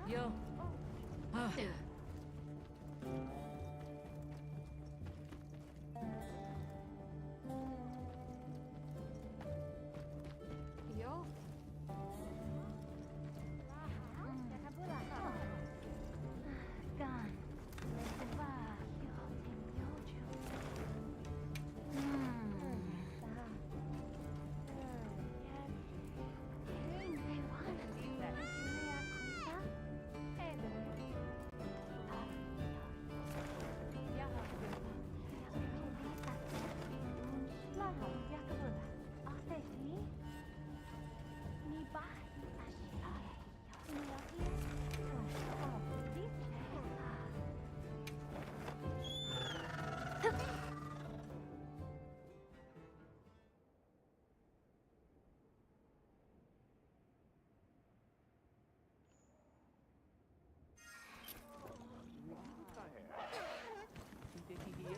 Yo. Ah. Yo.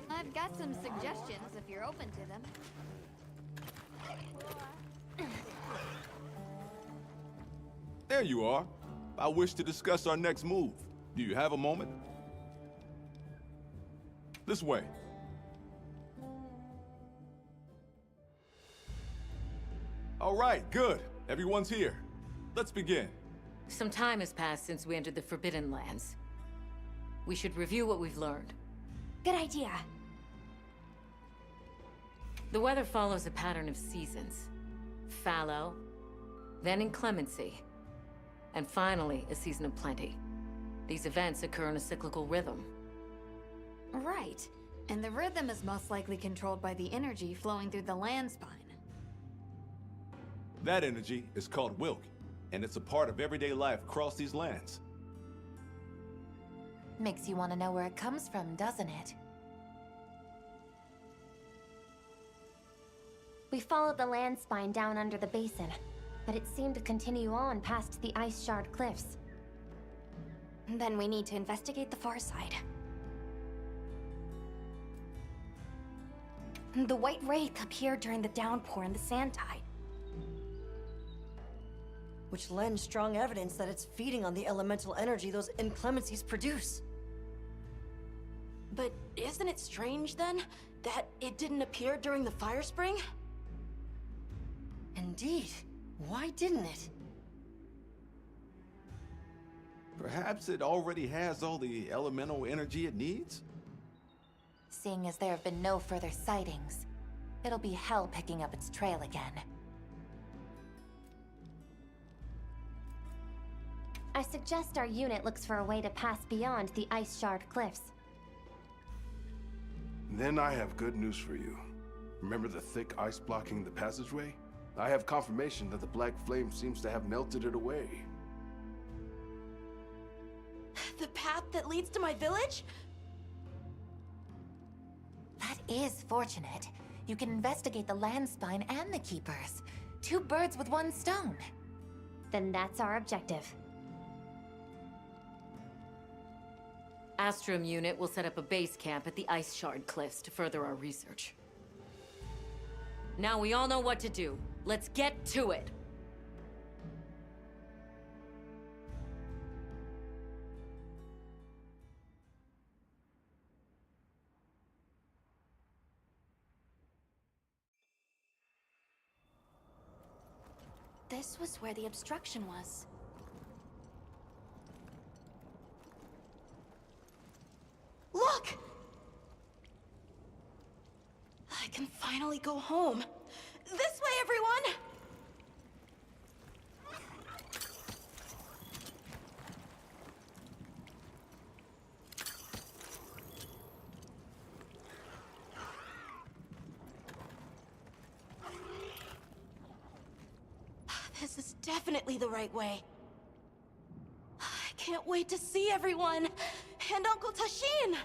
I've got some suggestions if you're open to them. There you are. I wish to discuss our next move. Do you have a moment? This way. All right, good. Everyone's here. Let's begin. Some time has passed since we entered the Forbidden Lands. We should review what we've learned. Good idea. The weather follows a pattern of seasons. Fallow, then inclemency, and finally a season of plenty. These events occur in a cyclical rhythm. Right. And the rhythm is most likely controlled by the energy flowing through the land spine. That energy is called Wilk, and it's a part of everyday life across these lands. Makes you want to know where it comes from, doesn't it? We followed the land spine down under the basin, but it seemed to continue on past the ice shard cliffs. Then we need to investigate the far side. The White Wraith appeared during the downpour and the sand tide. Which lends strong evidence that it's feeding on the elemental energy those inclemencies produce. But isn't it strange, then, that it didn't appear during the fire spring? Indeed. Why didn't it? Perhaps it already has all the elemental energy it needs? Seeing as there have been no further sightings, it'll be hell picking up its trail again. I suggest our unit looks for a way to pass beyond the ice shard cliffs. Then I have good news for you. Remember the thick ice blocking the passageway? I have confirmation that the black flame seems to have melted it away. The path that leads to my village? That is fortunate. You can investigate the land spine and the keepers. 2 birds with 1 stone. Then that's our objective. Astrum unit will set up a base camp at the Ice Shard Cliffs to further our research. Now we all know what to do. Let's get to it! This was where the obstruction was. Look! I can finally go home. This way, everyone! This is definitely the right way. I can't wait to see everyone! And Uncle Tashin!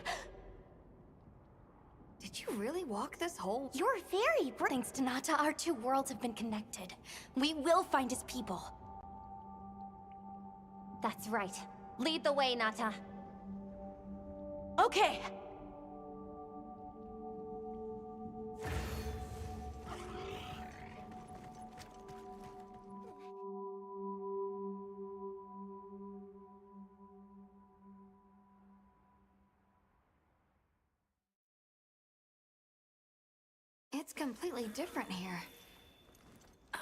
Did you really walk this whole... You're very brave. Thanks to Nata, our two worlds have been connected. We will find his people. That's right. Lead the way, Nata. Okay! It's completely different here.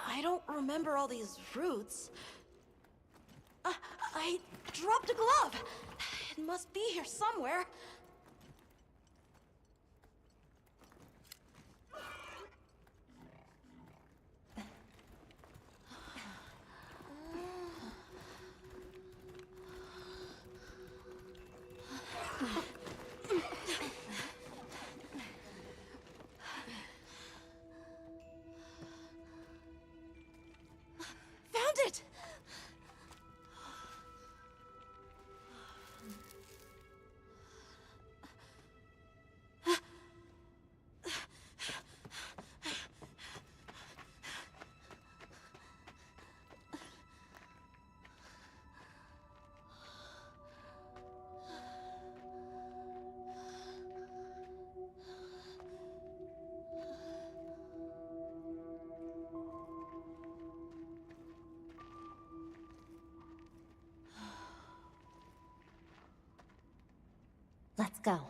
I don't remember all these roots. I dropped a glove! It must be here somewhere. Found it! Let's go.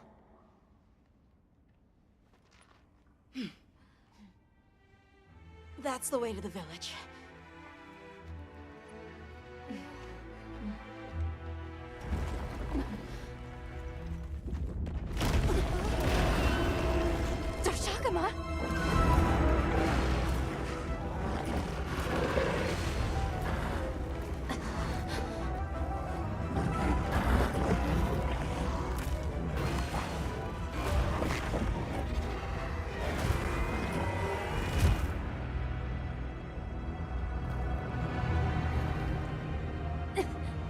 That's the way to the village. Doshakama?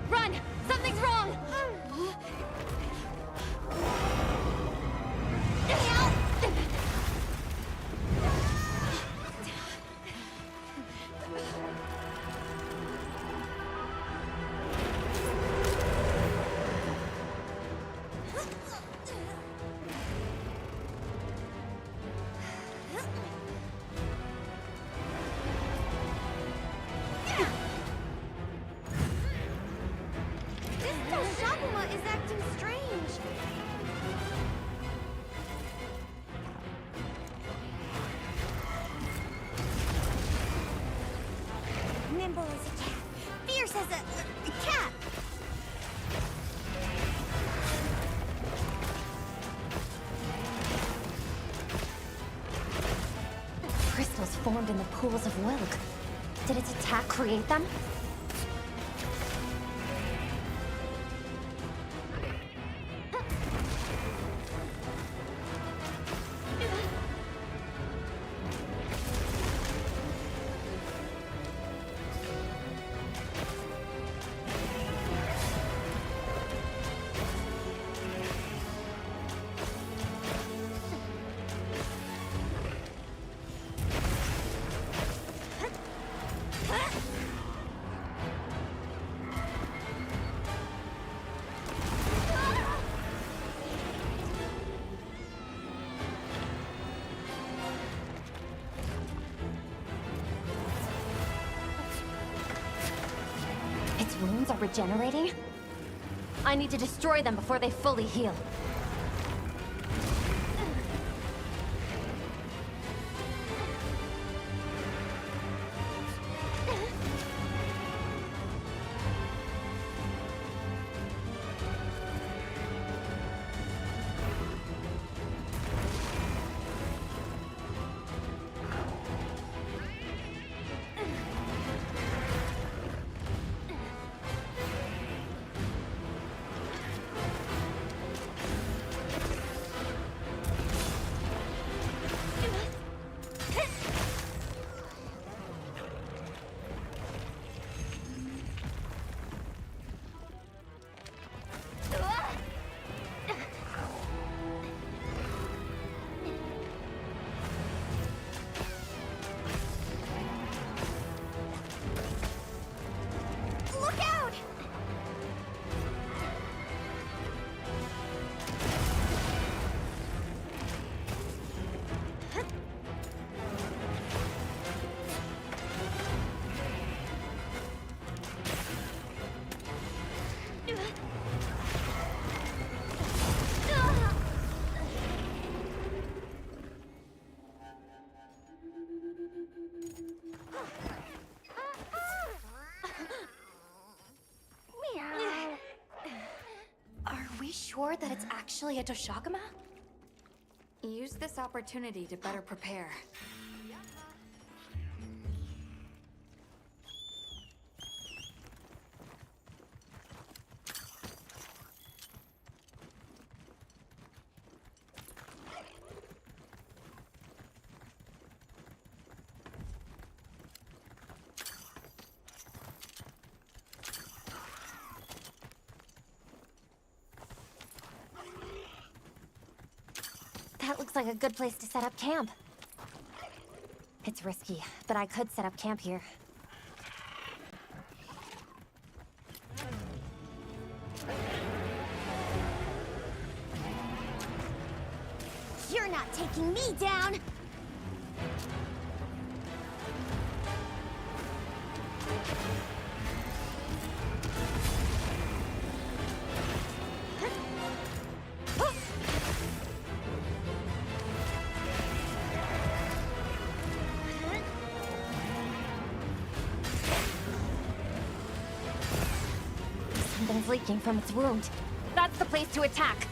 Run! Something's wrong! Doshakama is acting strange. Nimble as a cat. Fierce as a cat! Crystals formed in the pools of Wilg. Did its attack create them? Its wounds are regenerating? I need to destroy them before they fully heal. sure that it's actually a Toshagama? Use this opportunity to better prepare. That looks like a good place to set up camp. It's risky, but I could set up camp here. You're not taking me down! Something's leaking from its wound. That's the place to attack.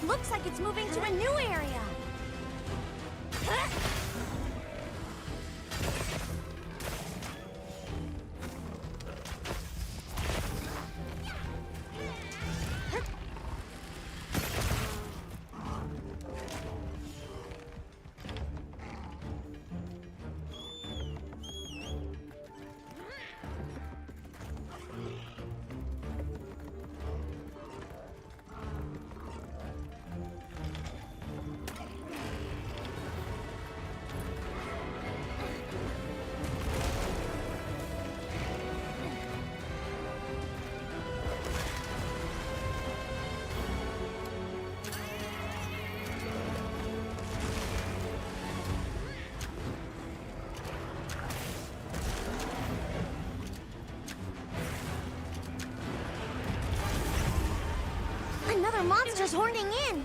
Looks like it's moving to a new area. Another monster's horning in!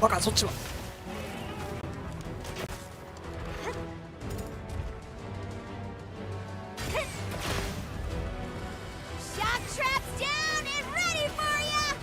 Baka, そっちは。Shock traps down and ready for ya!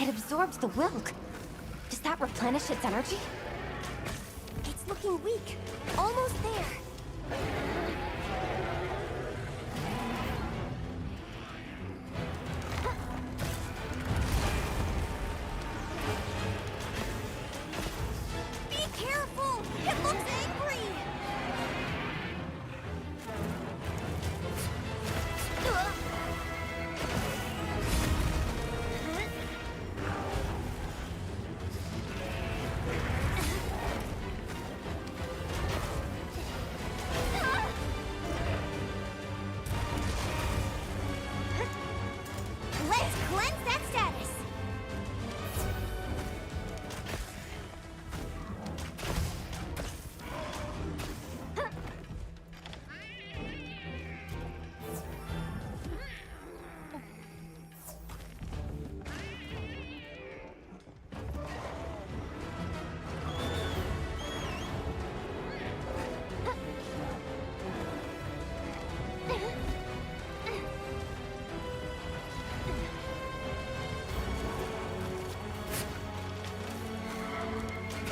It absorbed the Wilk. Does that replenish its energy? It's looking weak. Almost there. Be careful! It looks angry! Let's cleanse that status!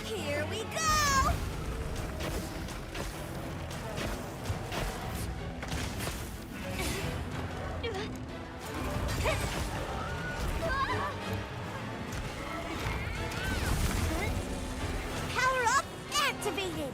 Here we go! Power up activated!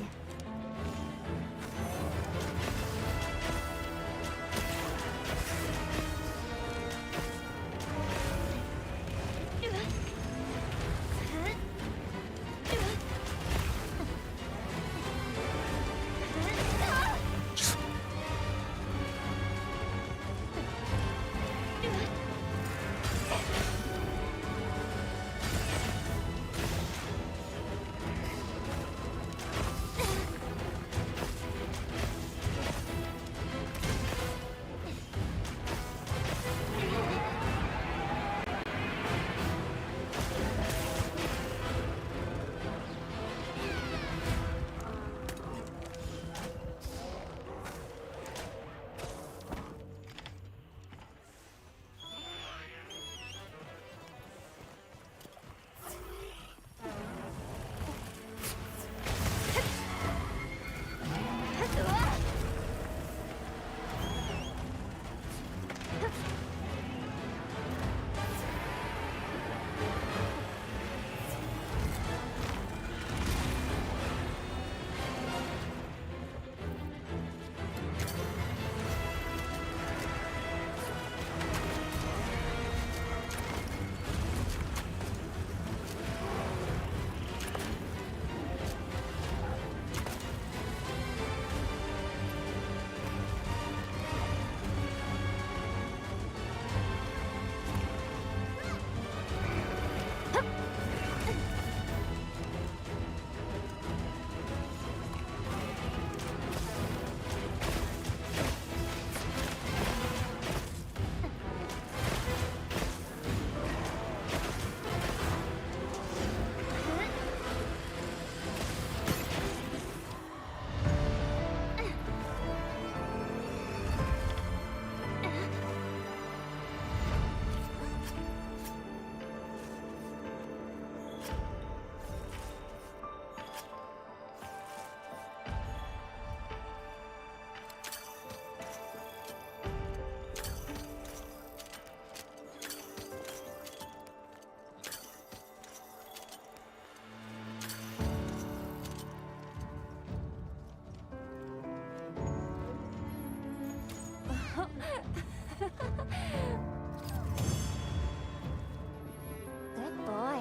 Good boy.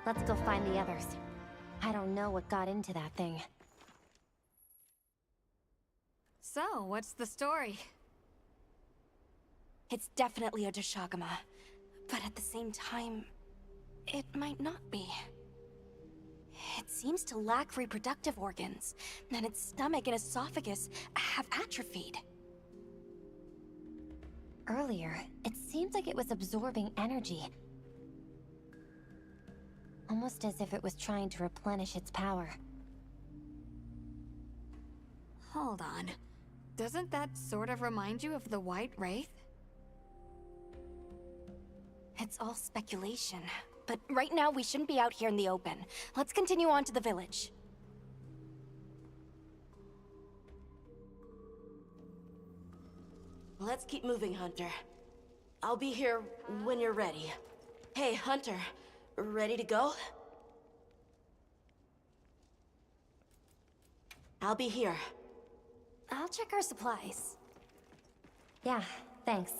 Let's go find the others. I don't know what got into that thing. So, what's the story? It's definitely a Deshagama, but at the same time, it might not be. It seems to lack reproductive organs, and its stomach and esophagus have atrophied. Earlier, it seemed like it was absorbing energy, Almost as if it was trying to replenish its power. Hold on. Doesn't that sort of remind you of the White Wraith? It's all speculation. But right now, we shouldn't be out here in the open. Let's continue on to the village. Let's keep moving, Hunter. I'll be here when you're ready. Hey, Hunter. Ready to go? I'll be here. I'll check our supplies. Yeah, thanks.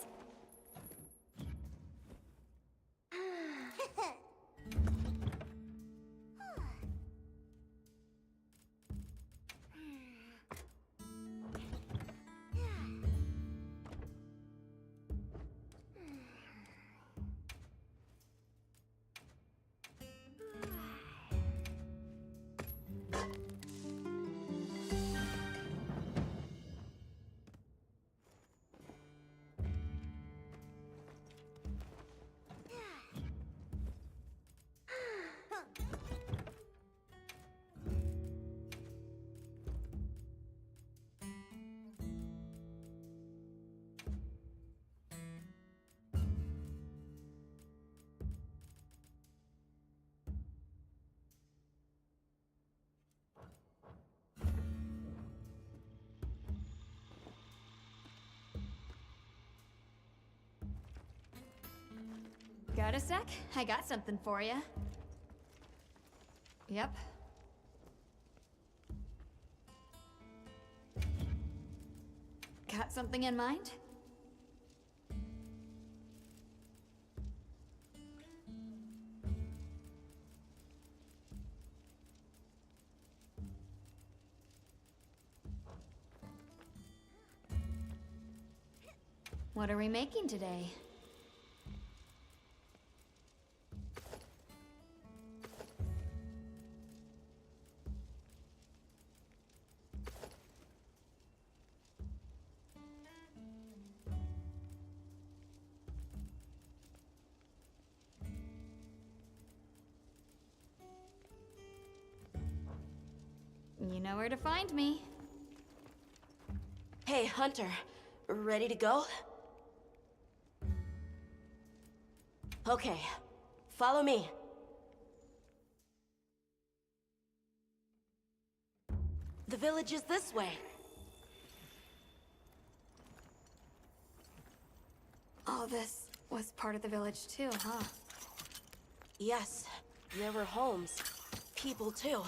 Got a sec? I got something for you. Yep. Got something in mind? What are we making today? You know where to find me. Hey, Hunter. Ready to go? Okay. Follow me. The village is this way. All this was part of the village too, huh? Yes, there were homes. People too.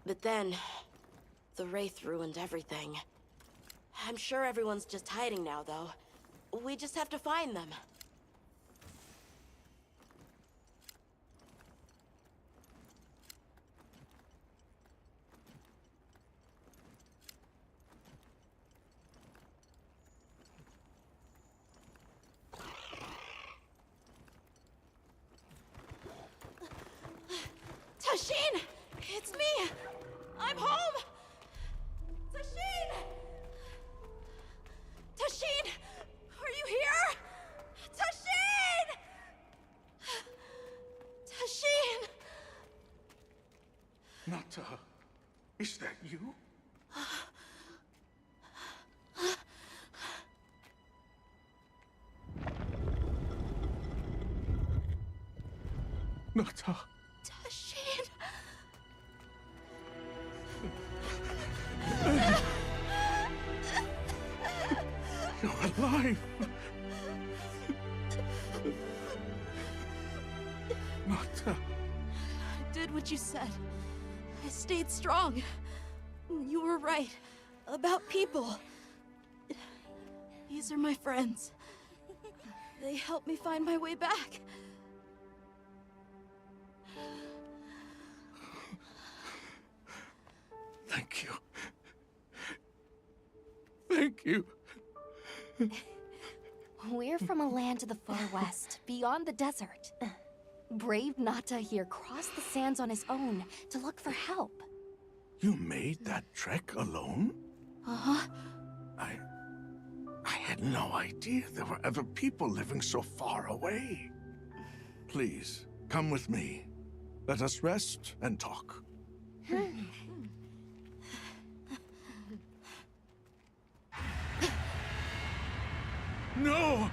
But then, the Wraith ruined everything. I'm sure everyone's just hiding now, though. We just have to find them. Tashin! It's me! I'm home! Tashin! Tashin! Are you here? Tashin! Tashin! Nata, is that you? Nata. Tashin! You're alive! Nata. I did what you said. I stayed strong. You were right. About people. These are my friends. They helped me find my way back. Thank you. Thank you. We're from a land to the far west, beyond the desert. Brave Nata here crossed the sands on his own to look for help. You made that trek alone? Uh-huh. I had no idea there were other people living so far away. Please, come with me. Let us rest and talk. No!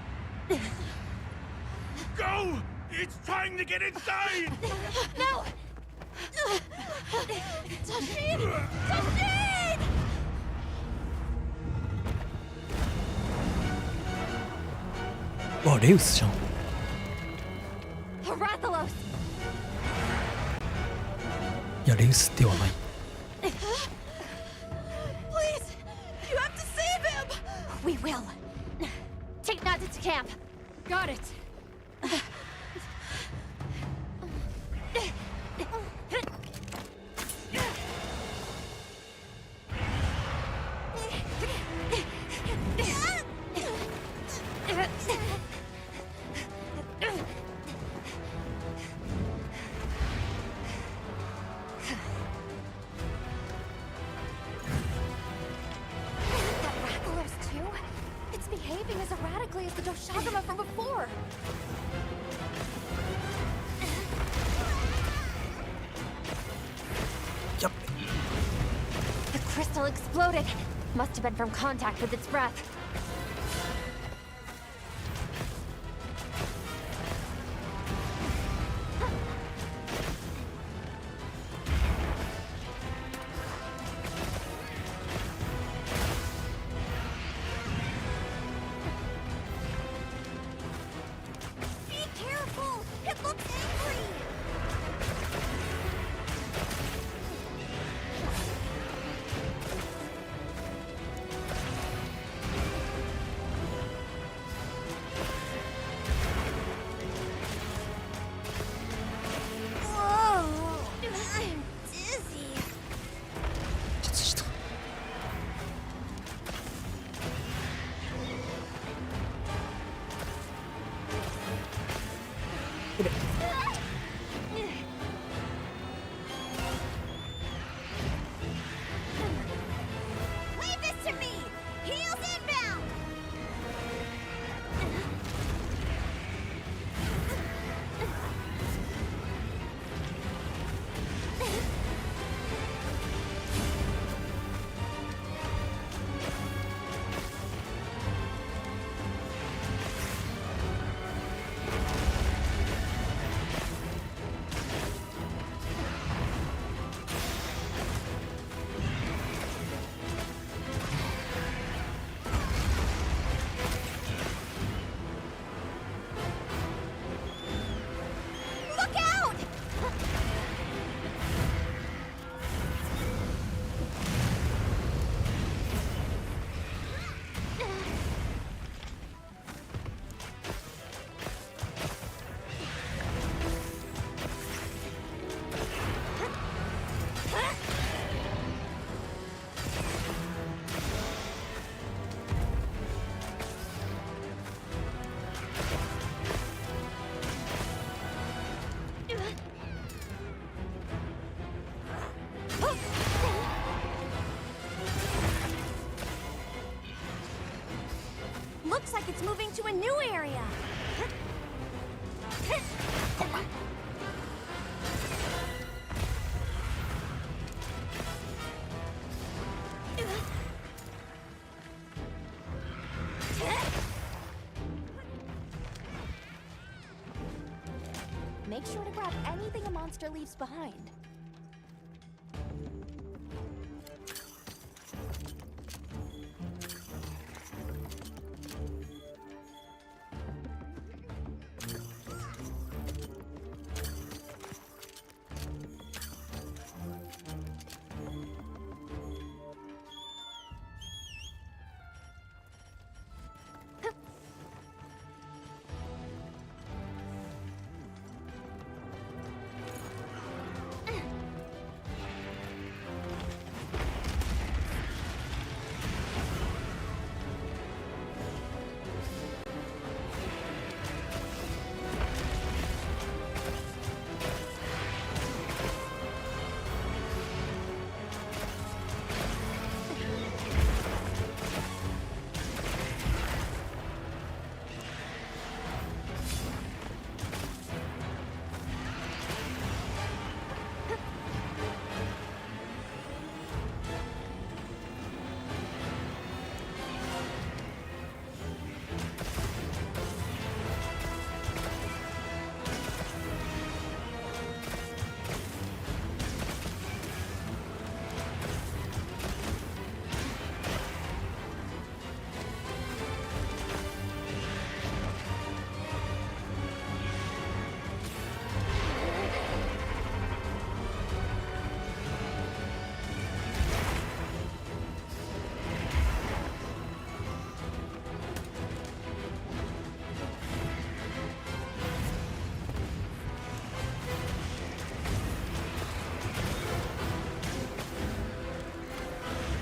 Go! It's trying to get inside! No! Toshid! Toshid! 와 레우스 장. Herathalos! 야 레우스 ではない。 Please! You have to save him! We will. Take Naza to camp. Got it. That Rathalos too? It's behaving as erratically as the Doshagama from before. Yup. The crystal exploded. Must have been from contact with its breath. Be careful! It looks angry! Whoa! I'm dizzy. 術した。 Leave this to me! Heels inbound! Look out! Looks like it's moving to a new area. Make sure to grab anything a monster leaves behind.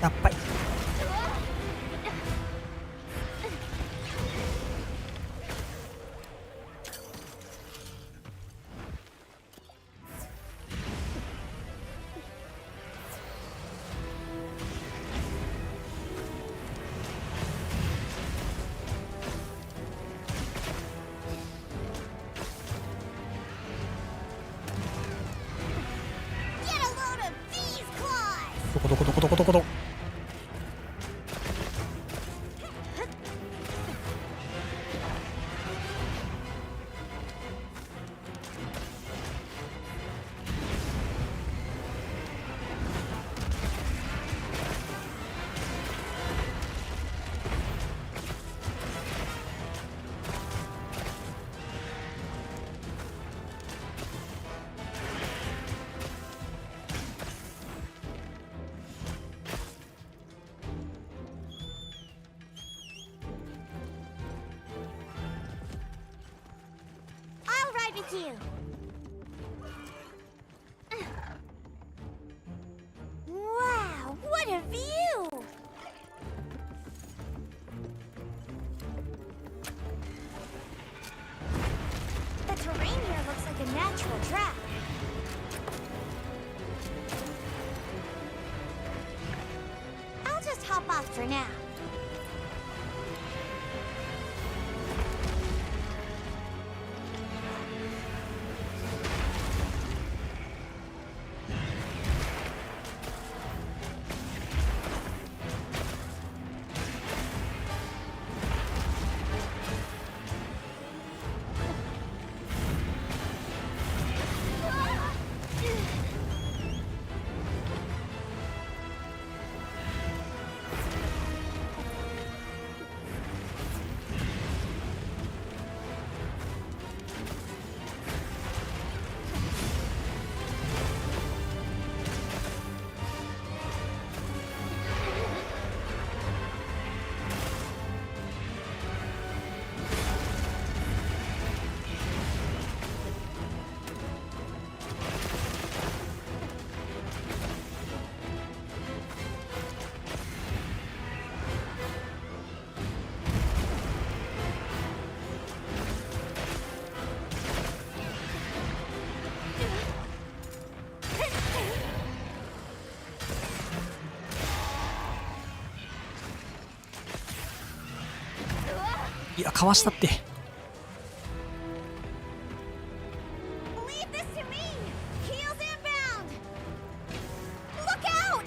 やっぱりどこどこどこどこどこどこwith you. Wow, what a view! The terrain here looks like a natural track. I'll just hop off for now.いやかわしたって。Leave this to me! Heels inbound! Look out!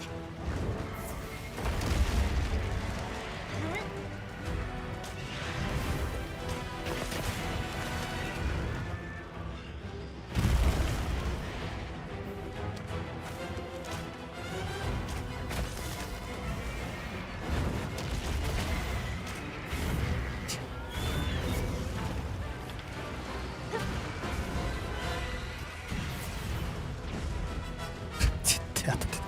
絶対当たってた。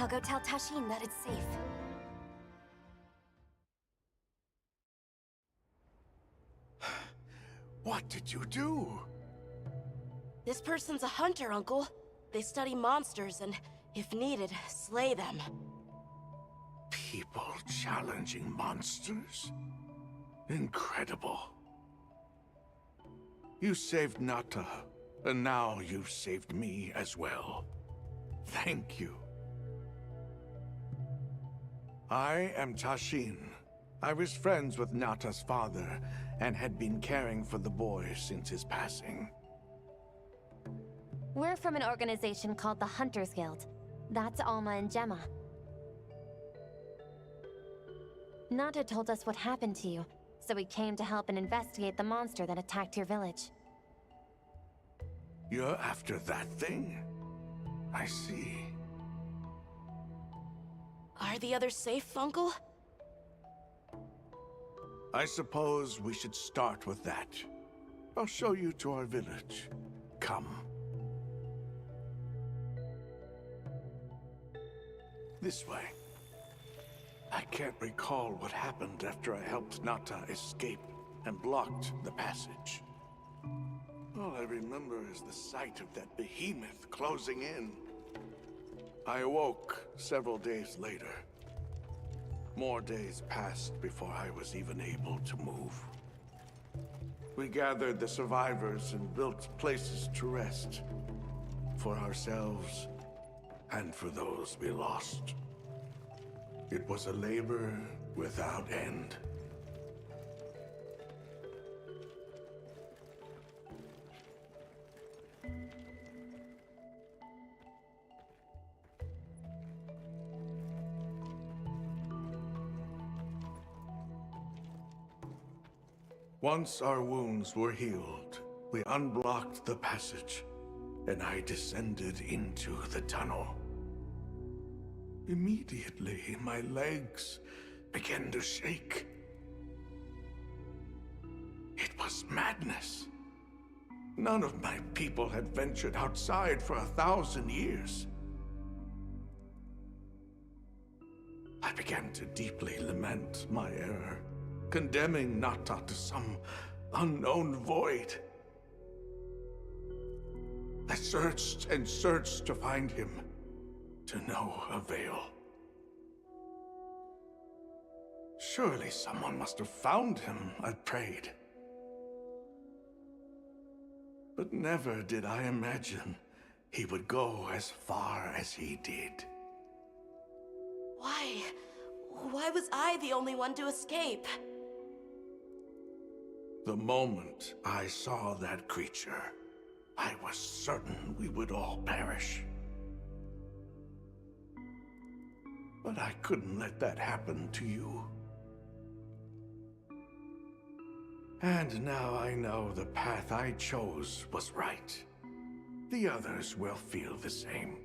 I'll go tell Tashin that it's safe. What did you do? This person's a hunter, Uncle. They study monsters and, if needed, slay them. People challenging monsters? Incredible. You saved Nata, and now you've saved me as well. Thank you. I am Tashin. I was friends with Nata's father, and had been caring for the boy since his passing. We're from an organization called the Hunters Guild. That's Alma and Gemma. Nata told us what happened to you, so we came to help and investigate the monster that attacked your village. You're after that thing? I see. Are the others safe, Uncle? I suppose we should start with that. I'll show you to our village. Come. This way. I can't recall what happened after I helped Nata escape and blocked the passage. All I remember is the sight of that behemoth closing in. I awoke several days later. More days passed before I was even able to move. We gathered the survivors and built places to rest. For ourselves, and for those we lost. It was a labor without end. Once our wounds were healed, we unblocked the passage, and I descended into the tunnel. Immediately, my legs began to shake. It was madness. None of my people had ventured outside for 1,000 years. I began to deeply lament my error, condemning Nata to some unknown void. I searched and searched to find him, to no avail. Surely someone must have found him, I prayed. But never did I imagine he would go as far as he did. Why? Why was I the only one to escape? The moment I saw that creature, I was certain we would all perish. But I couldn't let that happen to you. And now I know the path I chose was right. The others will feel the same.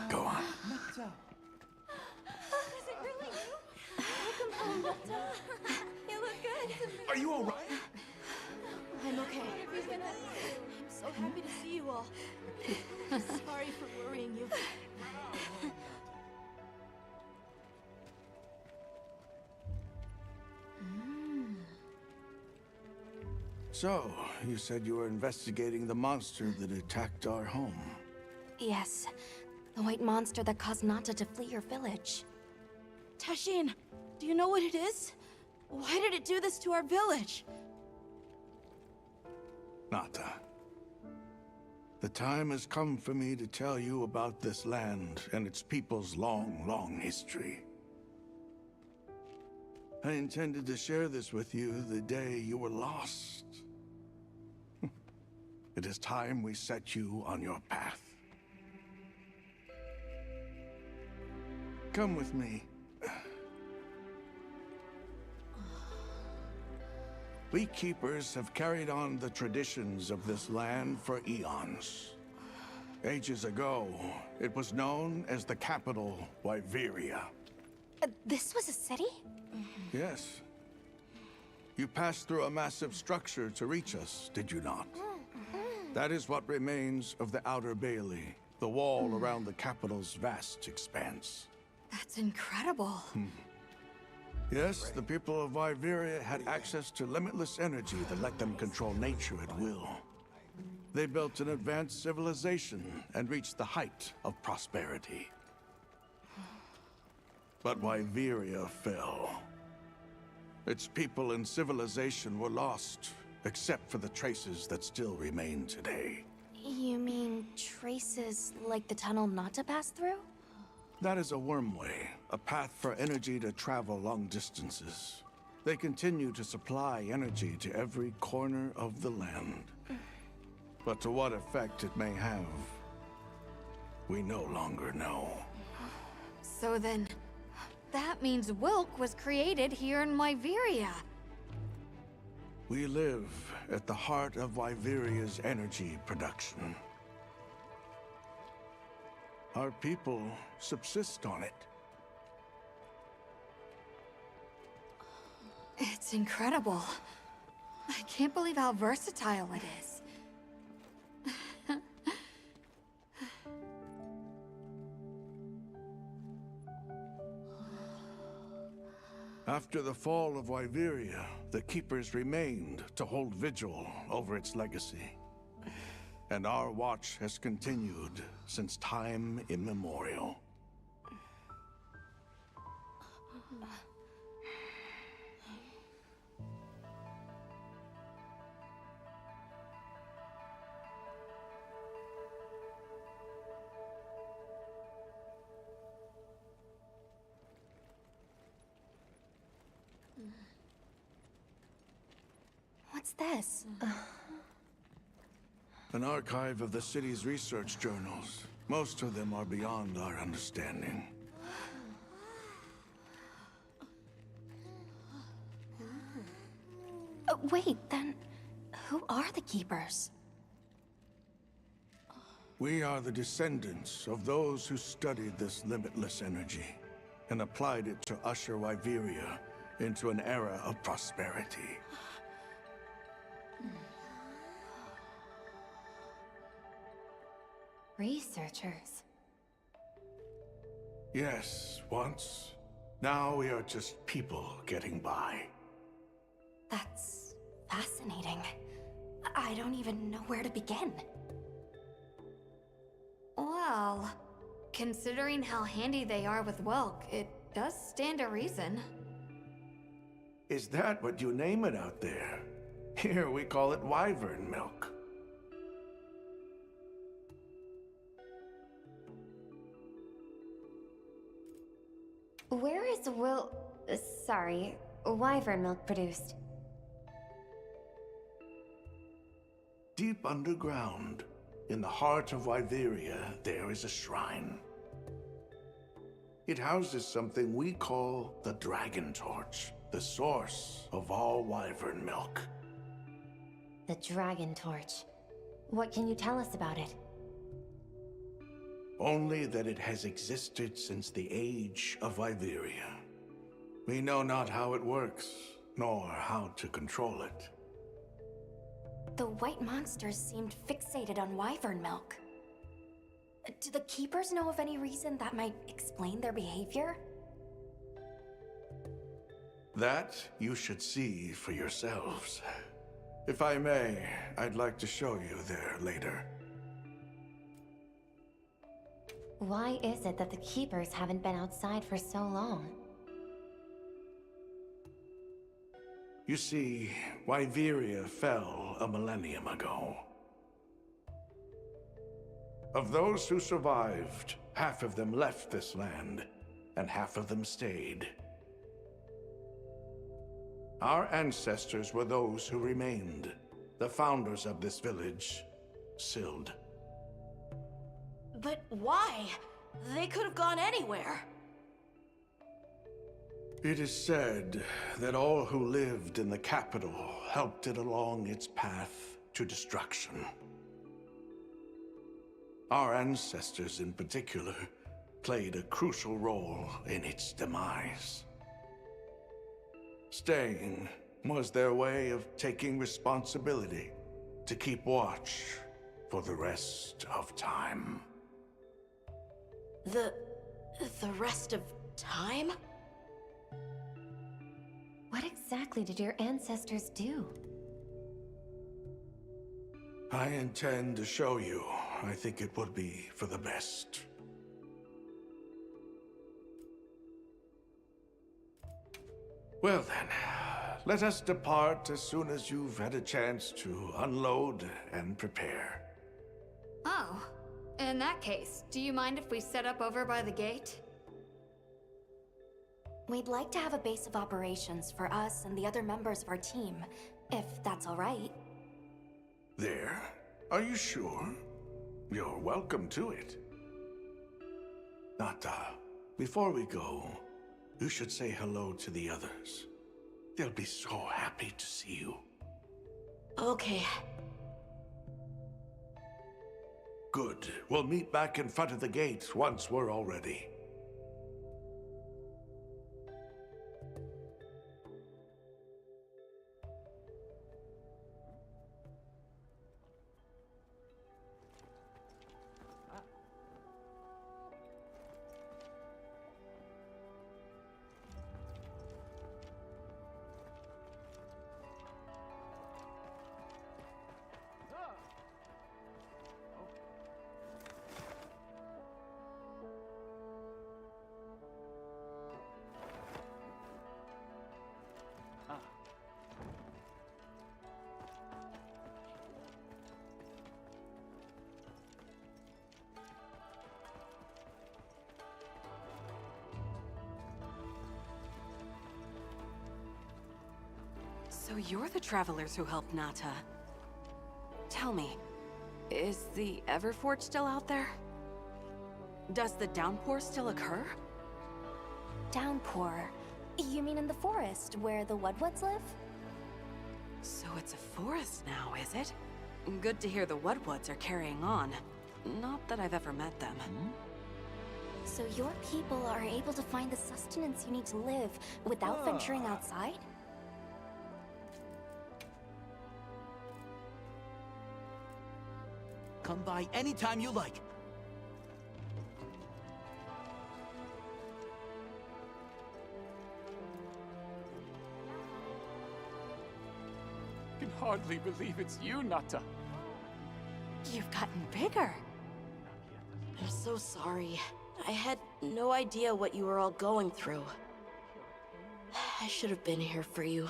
Go on. Is it really you? Welcome home, Nata. You look good. Are you all right? I'm okay. I'm so happy to see you all. Sorry for worrying you. So, you said you were investigating the monster that attacked our home. Yes, the white monster that caused Nata to flee your village. Tashin, do you know what it is? Why did it do this to our village? Nata. The time has come for me to tell you about this land and its people's long, long history. I intended to share this with you the day you were lost. It is time we set you on your path. Come with me. We keepers have carried on the traditions of this land for eons. Ages ago, it was known as the capital, Wyveria. This was a city? Yes. You passed through a massive structure to reach us, did you not? That is what remains of the Outer Bailey, the wall around the capital's vast expanse. That's incredible. Yes, the people of Wyveria had access to limitless energy that let them control nature at will. They built an advanced civilization and reached the height of prosperity. But Wyveria fell. Its people and civilization were lost, except for the traces that still remain today. You mean traces like the tunnel not to pass through? That is a wormway, a path for energy to travel long distances. They continue to supply energy to every corner of the land. But to what effect it may have, we no longer know. So then, that means Wilk was created here in Wyveria. We live at the heart of Wyveria's energy production. Our people subsist on it. It's incredible. I can't believe how versatile it is. After the fall of Wyveria, the Keepers remained to hold vigil over its legacy. And our watch has continued since time immemorial. What's this? An archive of the city's research journals. Most of them are beyond our understanding. Wait, then who are the Keepers? We are the descendants of those who studied this limitless energy and applied it to usher Wyveria into an era of prosperity. Researchers. Yes, once. Now we are just people getting by. That's fascinating. I don't even know where to begin. Well, considering how handy they are with Welk, it does stand to reason. Is that what you name it out there? Here we call it wyvern milk. Where is wyvern milk produced? Deep underground, in the heart of Wyveria, there is a shrine. It houses something we call the Dragon Torch, the source of all wyvern milk. The Dragon Torch. What can you tell us about it? Only that it has existed since the age of Wyveria. We know not how it works, nor how to control it. The white monsters seemed fixated on wyvern milk. Do the Keepers know of any reason that might explain their behavior? That you should see for yourselves. If I may, I'd like to show you there later. Why is it that the Keepers haven't been outside for so long? You see, Wyveria fell a millennium ago. Of those who survived, half of them left this land, and half of them stayed. Our ancestors were those who remained, the founders of this village, Sild. But why? They could have gone anywhere. It is said that all who lived in the capital helped it along its path to destruction. Our ancestors in particular played a crucial role in its demise. Staying was their way of taking responsibility to keep watch for the rest of time. The rest of time? What exactly did your ancestors do? I intend to show you. I think it would be for the best. Well then, let us depart as soon as you've had a chance to unload and prepare. Oh, in that case, do you mind if we set up over by the gate? We'd like to have a base of operations for us and the other members of our team, if that's all right. There? Are you sure? You're welcome to it. Nata, before we go, you should say hello to the others. They'll be so happy to see you. Okay. Good. We'll meet back in front of the gate once we're all ready. So you're the travelers who helped Nata. Tell me, is the Everforge still out there? Does the downpour still occur? Downpour? You mean in the forest, where the Wudwoods live? So it's a forest now, is it? Good to hear the Wudwoods are carrying on. Not that I've ever met them. So your people are able to find the sustenance you need to live without venturing outside? Come by anytime you like. I can hardly believe it's you, Nata. You've gotten bigger. I'm so sorry. I had no idea what you were all going through. I should have been here for you.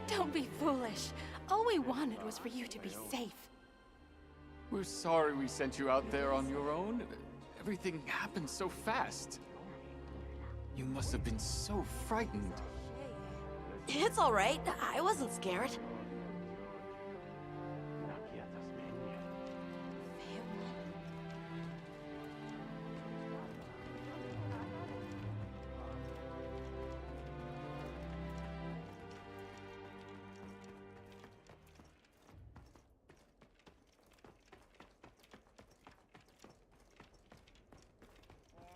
Don't be foolish. All we wanted was for you to be safe. We're sorry we sent you out there on your own. Everything happened so fast. You must have been so frightened. It's all right. I wasn't scared.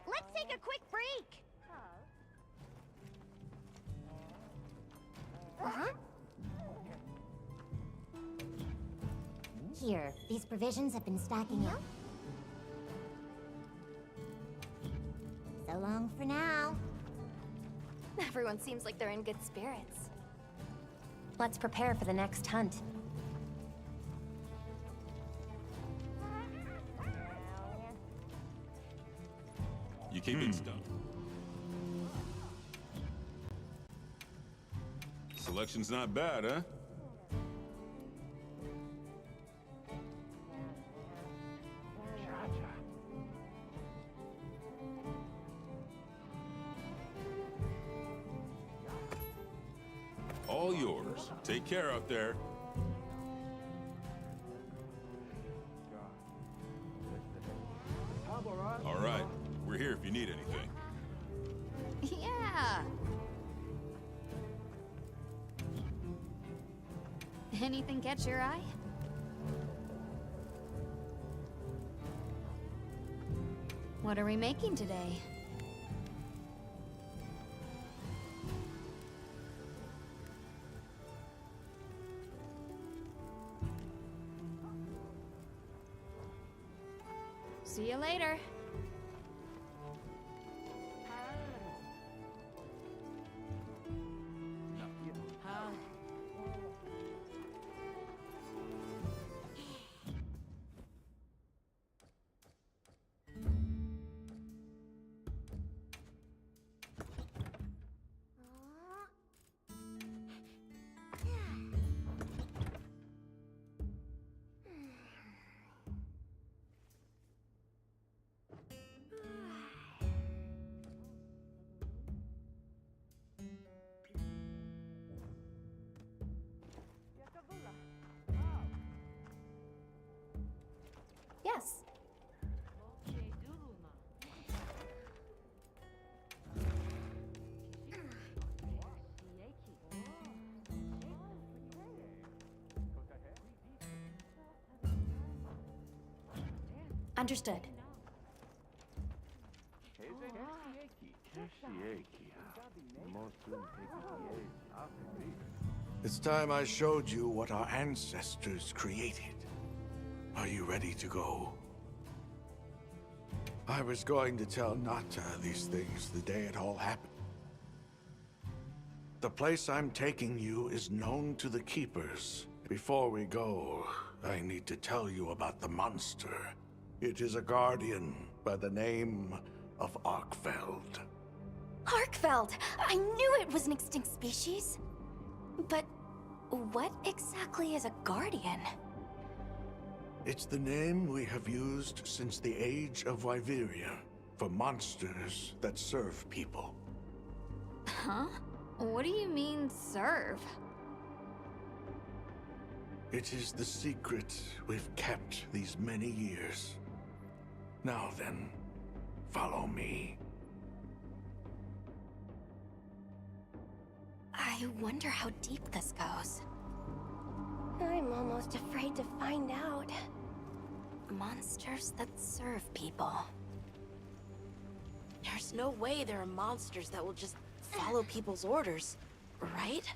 Let's take a quick break. Here, these provisions have been stacking up. So long for now. Everyone seems like they're in good spirits. Let's prepare for the next hunt. You keeping stuff? Selection's not bad, huh? All yours. Take care out there. All right. We're here if you need anything. Yeah, Anything catch your eye? What are we making today? See you later. Yes. Understood. It's time I showed you what our ancestors created. Are you ready to go? I was going to tell Nata these things the day it all happened. The place I'm taking you is known to the Keepers. Before we go, I need to tell you about the monster. It is a guardian by the name of Arkfeld. Arkfeld! I knew it was an extinct species. But what exactly is a guardian? It's the name we have used since the age of Wyveria for monsters that serve people. Huh? What do you mean, serve? It is the secret we've kept these many years. Now then, follow me. I wonder how deep this goes. I'm almost afraid to find out. Monsters that serve people. There's no way there are monsters that will just follow people's orders, right?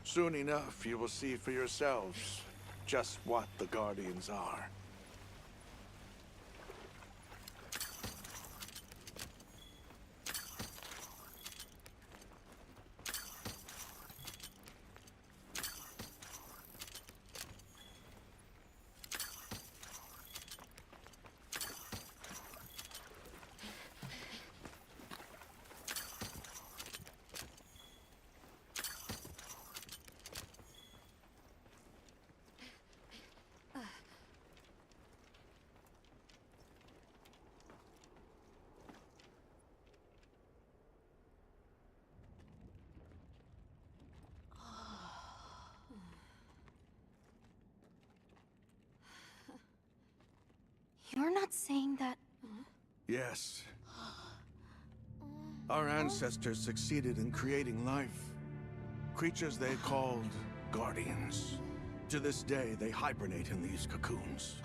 Soon enough, you will see for yourselves just what the Guardians are. You're not saying that... Yes. Our ancestors succeeded in creating life. Creatures they called Guardians. To this day, they hibernate in these cocoons.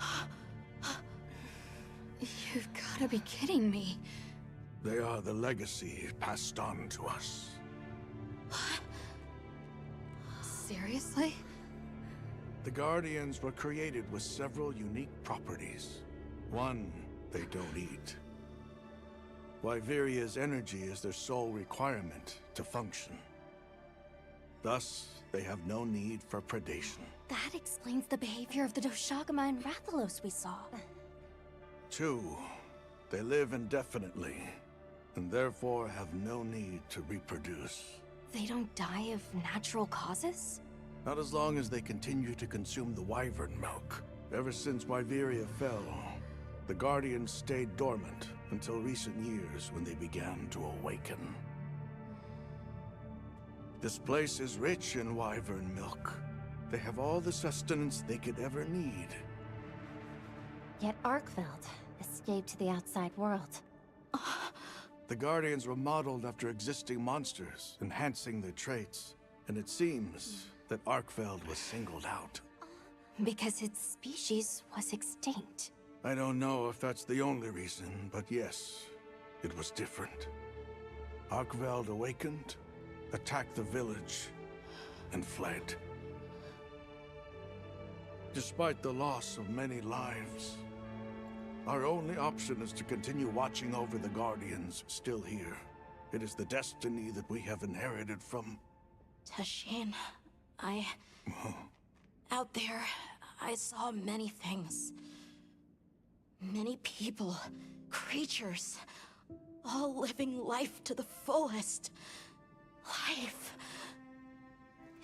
You've gotta be kidding me. They are the legacy passed on to us. Seriously? The Guardians were created with several unique properties. One, they don't eat. Wyveria's energy is their sole requirement to function. Thus, they have no need for predation. That explains the behavior of the Doshagama and Rathalos we saw. Two, they live indefinitely, and therefore have no need to reproduce. They don't die of natural causes? Not as long as they continue to consume the wyvern milk. Ever since Wyveria fell, the Guardians stayed dormant until recent years when they began to awaken. This place is rich in wyvern milk. They have all the sustenance they could ever need. Yet Arkfeld escaped to the outside world. The Guardians were modeled after existing monsters, enhancing their traits. And it seems that Arkfeld was singled out. Because its species was extinct. I don't know if that's the only reason, but yes, it was different. Arkveld awakened, attacked the village, and fled. Despite the loss of many lives, our only option is to continue watching over the Guardians still here. It is the destiny that we have inherited from... Tashin, out there, I saw many things. Many people, creatures, all living life to the fullest. Life.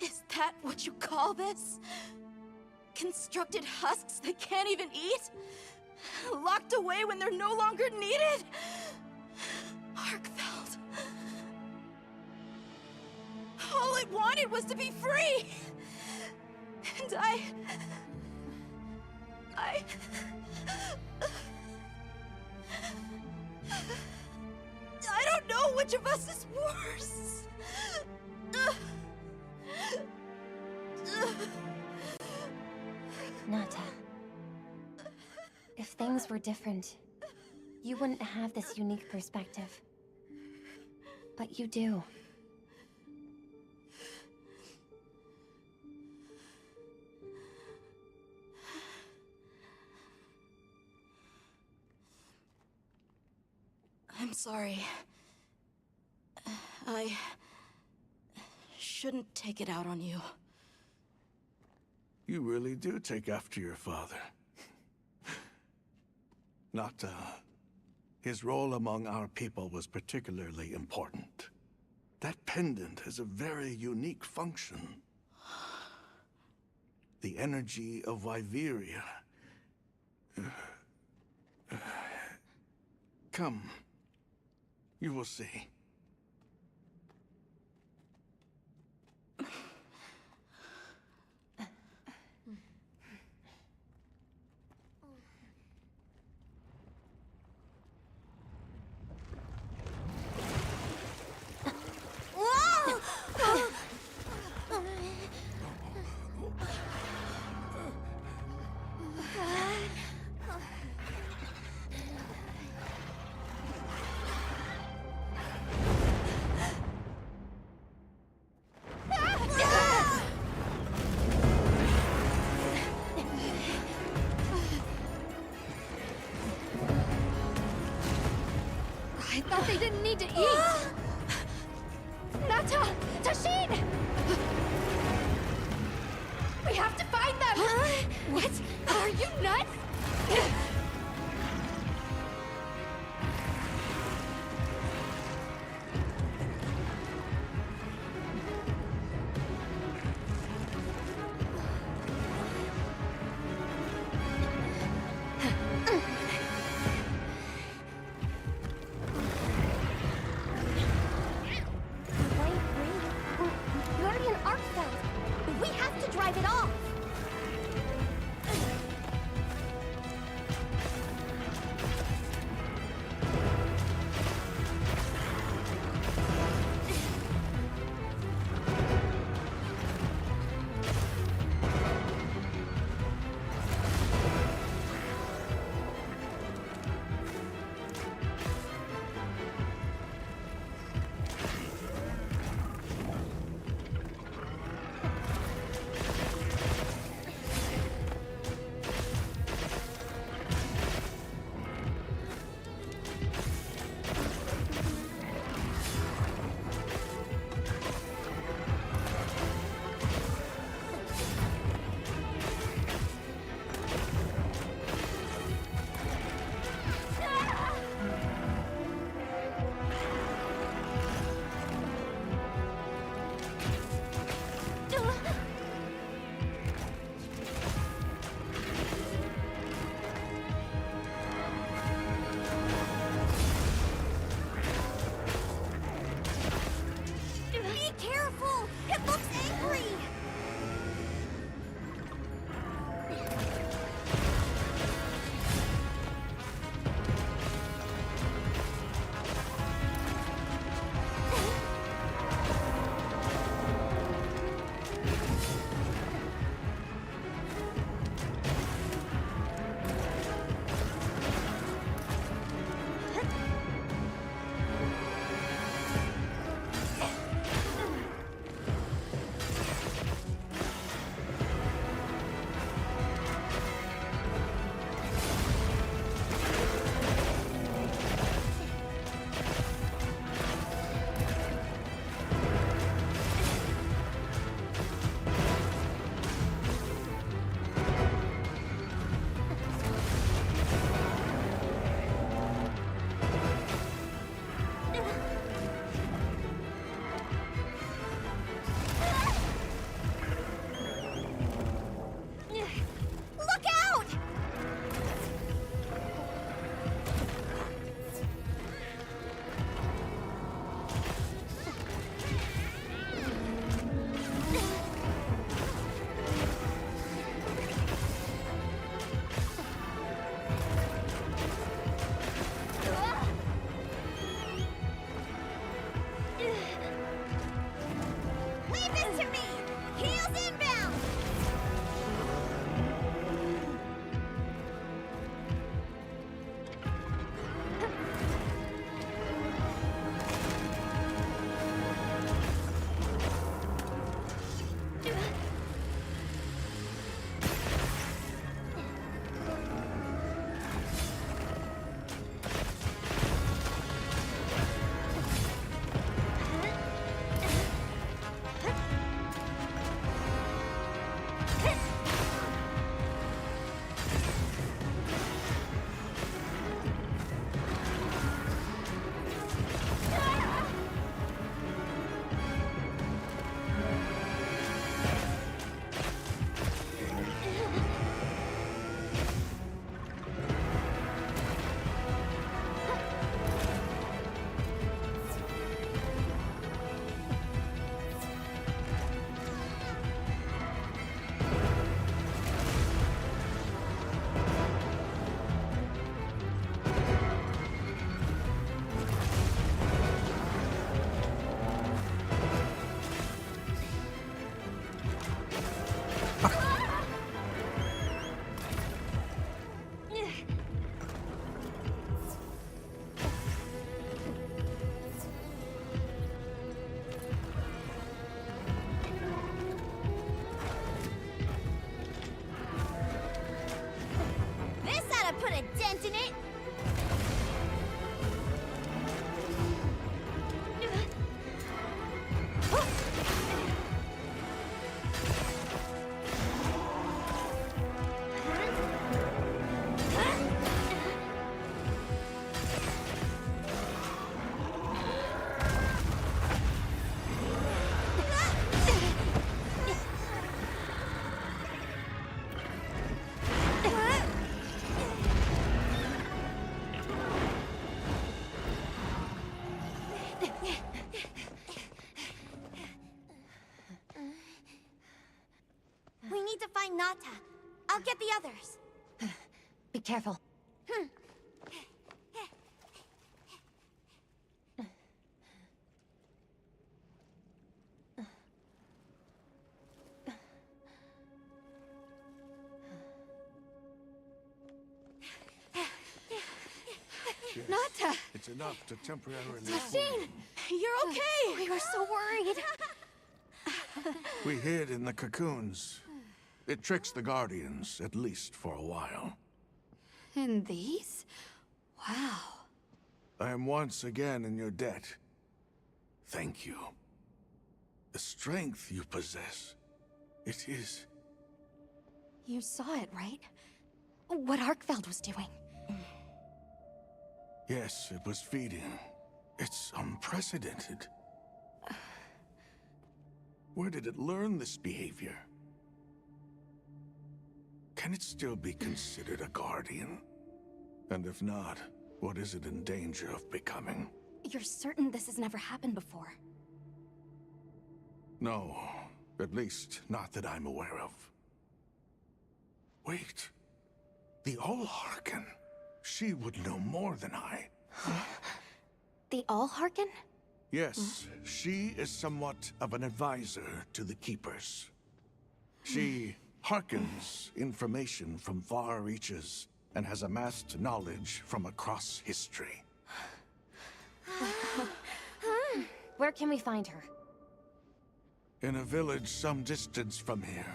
Is that what you call this? Constructed husks they can't even eat? Locked away when they're no longer needed? Arkfeld. All it wanted was to be free! And I don't know which of us is worse. Nata. If things were different, you wouldn't have this unique perspective. But you do. I'm sorry. I shouldn't take it out on you. You really do take after your father. Nata, his role among our people was particularly important. That pendant has a very unique function. The energy of Wyveria. Come. You will see. I thought they didn't need to eat! Nata! Tashin! We have to find them! What? Are you nuts? need to find Nata. I'll get the others. Be careful. Yes, Nata! It's enough to temporarily... Tashin! You're okay! We were so worried! We hid in the cocoons. It tricks the Guardians, at least for a while. In these? Wow. I am once again in your debt. Thank you. The strength you possess, it is... You saw it, right? What Arkfeld was doing. Yes, it was feeding. It's unprecedented. Where did it learn this behavior? Can it still be considered a Guardian? And if not, what is it in danger of becoming? You're certain this has never happened before? No, at least not that I'm aware of. Wait, the All-Harken. She would know more than I. The All-Harken? Yes, she is somewhat of an advisor to the Keepers. She hearkens information from far reaches and has amassed knowledge from across history. Where can we find her? In a village some distance from here.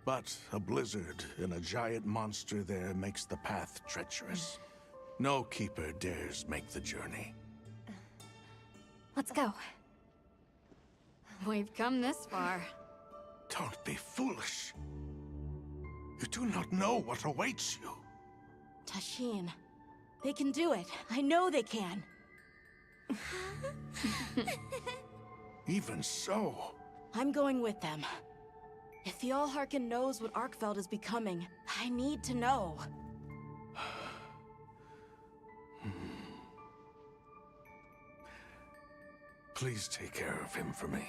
But a blizzard and a giant monster there makes the path treacherous. No Keeper dares make the journey. Let's go. We've come this far. Don't be foolish. You do not know what awaits you. Tashin, they can do it. I know they can. Even so... I'm going with them. If the All-Harken knows what Arkfeld is becoming, I need to know. Please take care of him for me.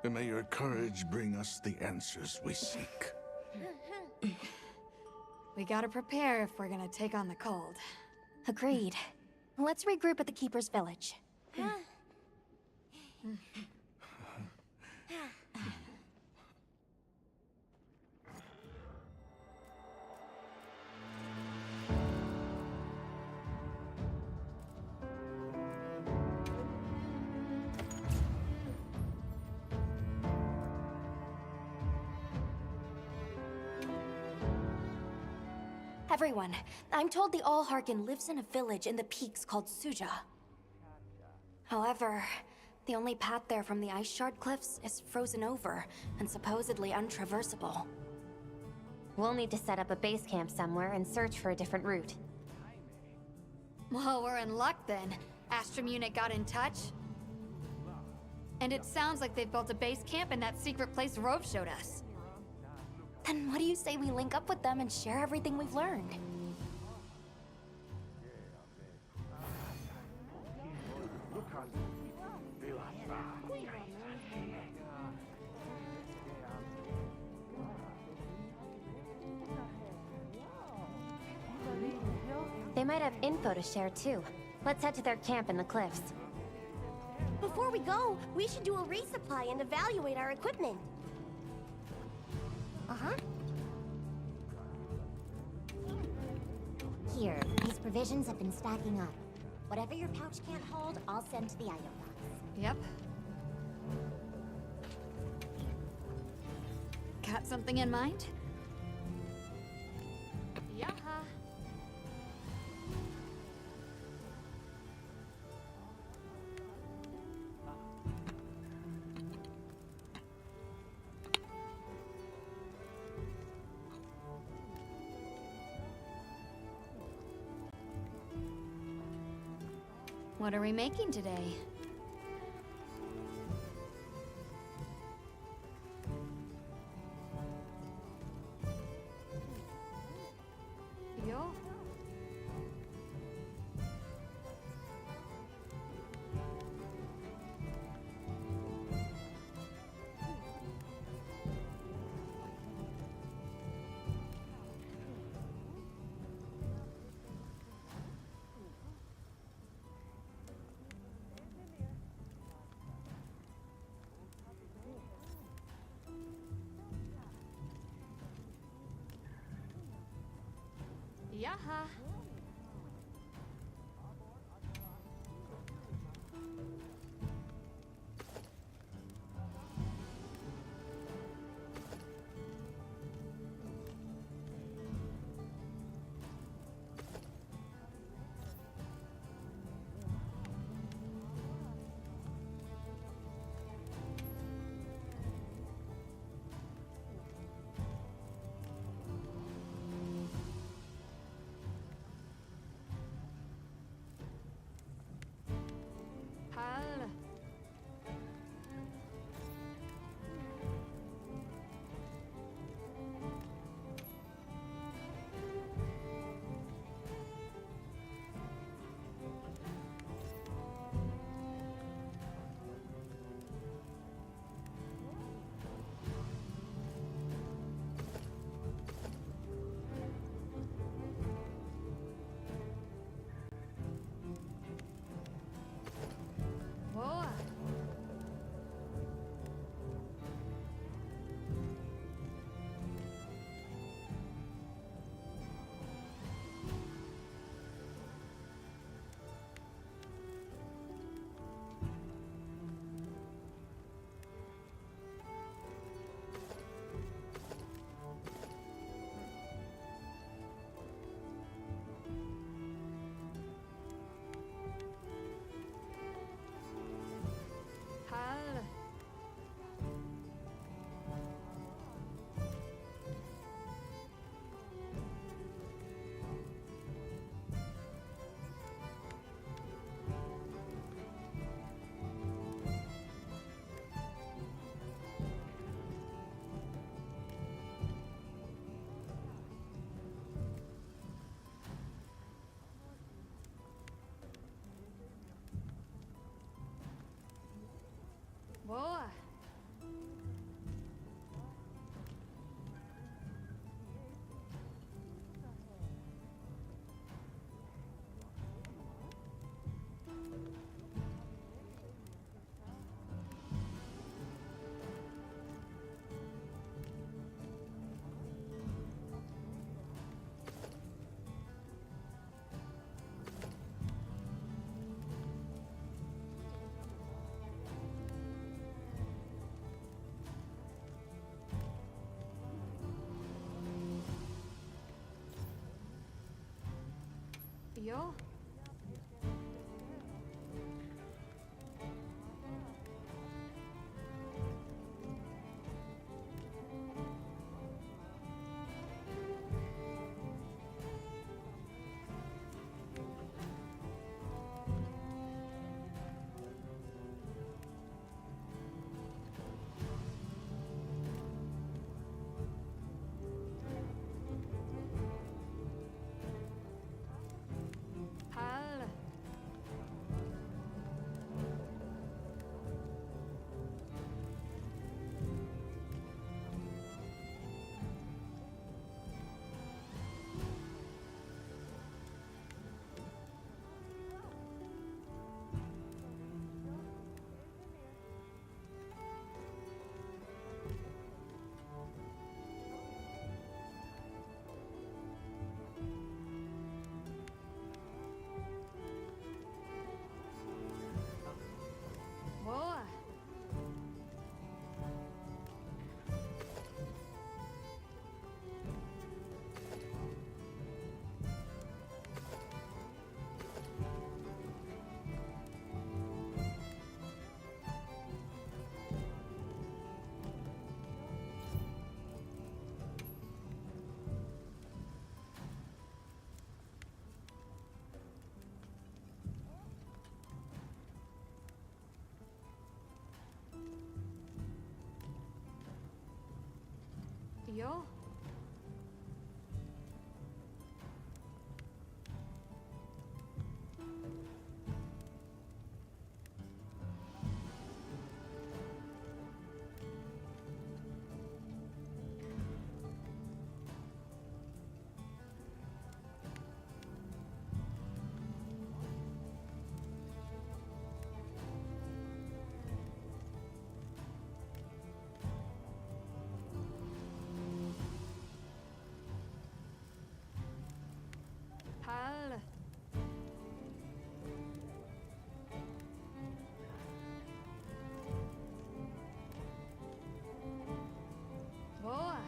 And may your courage bring us the answers we seek. We gotta prepare if we're gonna take on the cold. Agreed. Let's regroup at the Keeper's village. Everyone, I'm told the All-Harken lives in a village in the peaks called Suja. However, the only path there from the Ice Shard Cliffs is frozen over and supposedly untraversable. We'll need to set up a base camp somewhere and search for a different route. Well, we're in luck then. Astrum unit got in touch. And it sounds like they've built a base camp in that secret place Rove showed us. Then what do you say we link up with them and share everything we've learned? They might have info to share too. Let's head to their camp in the cliffs. Before we go, we should do a resupply and evaluate our equipment. Uh-huh. Here, these provisions have been stacking up. Whatever your pouch can't hold, I'll send to the item box. Yep. Got something in mind? Yeah. What are we making today? Yo. Yo? Hal. Boa. Yo? Hal. Boa.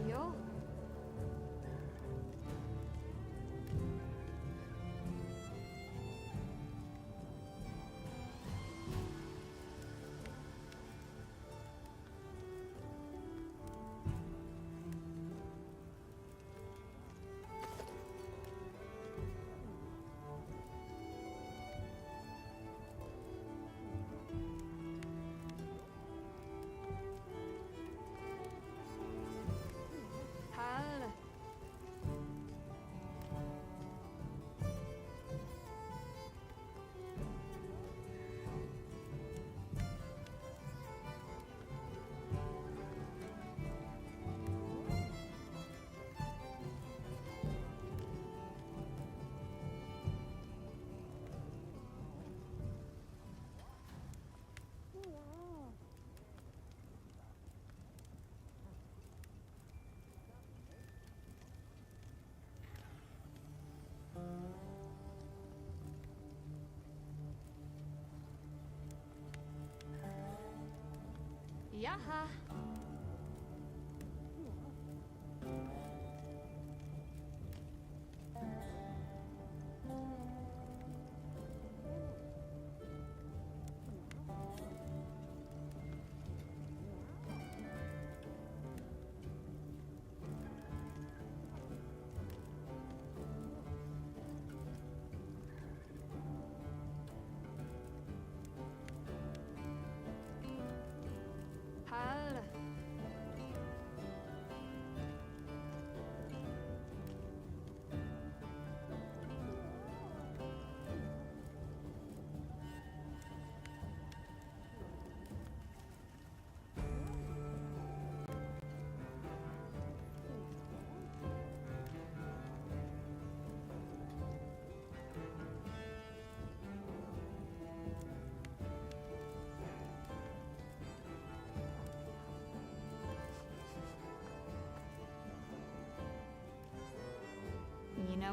Yo? Hal. Yaha. Hal.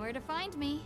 where to find me.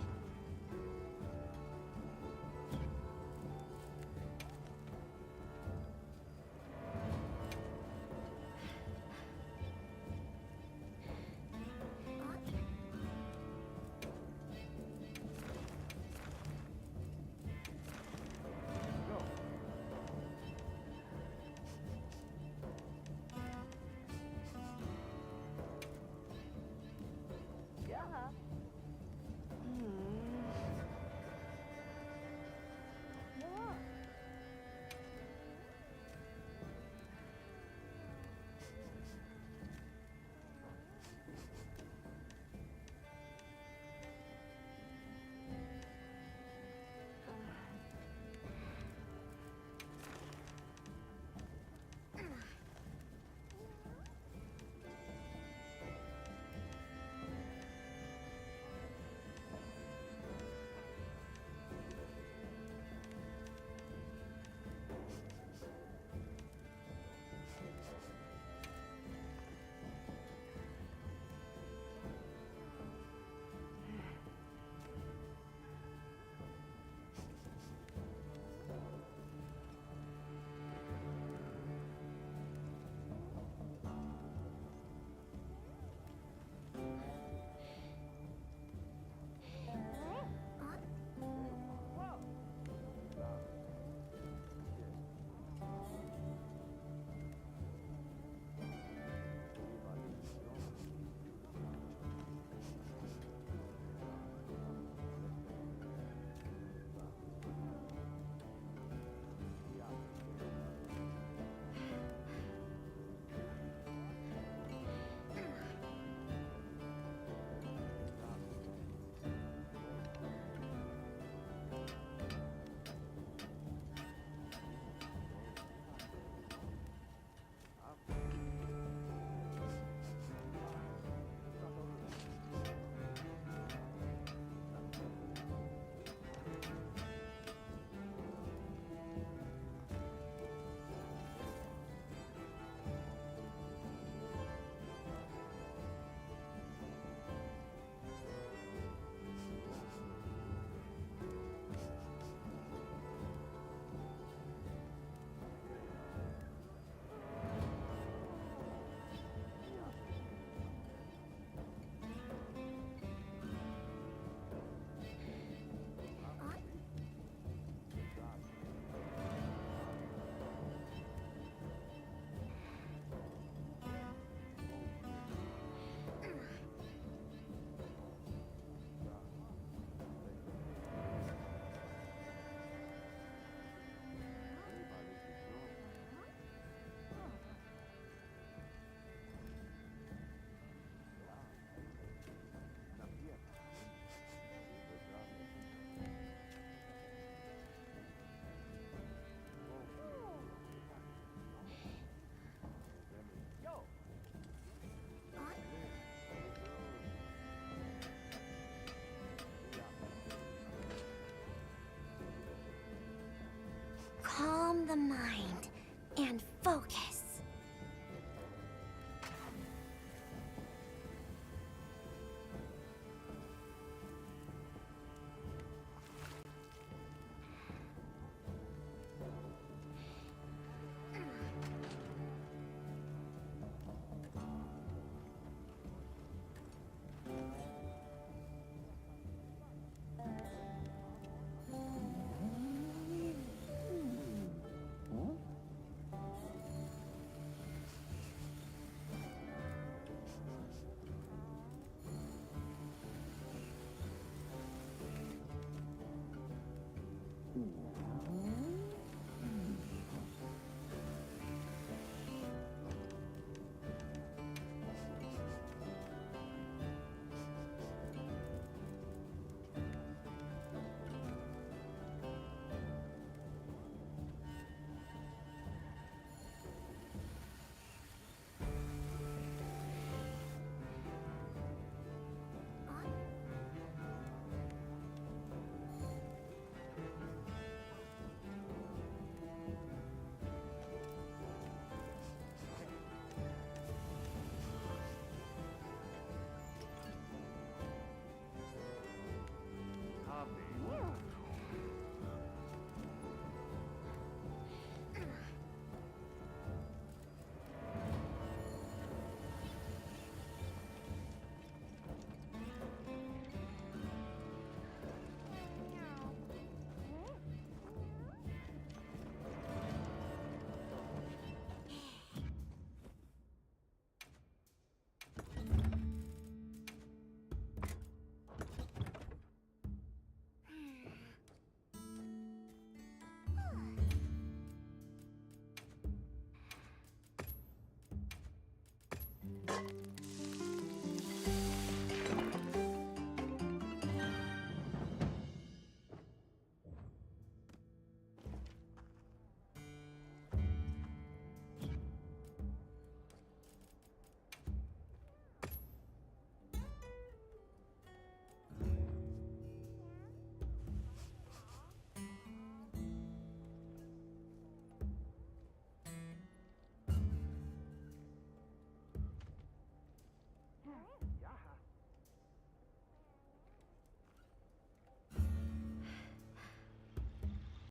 Calm the mind.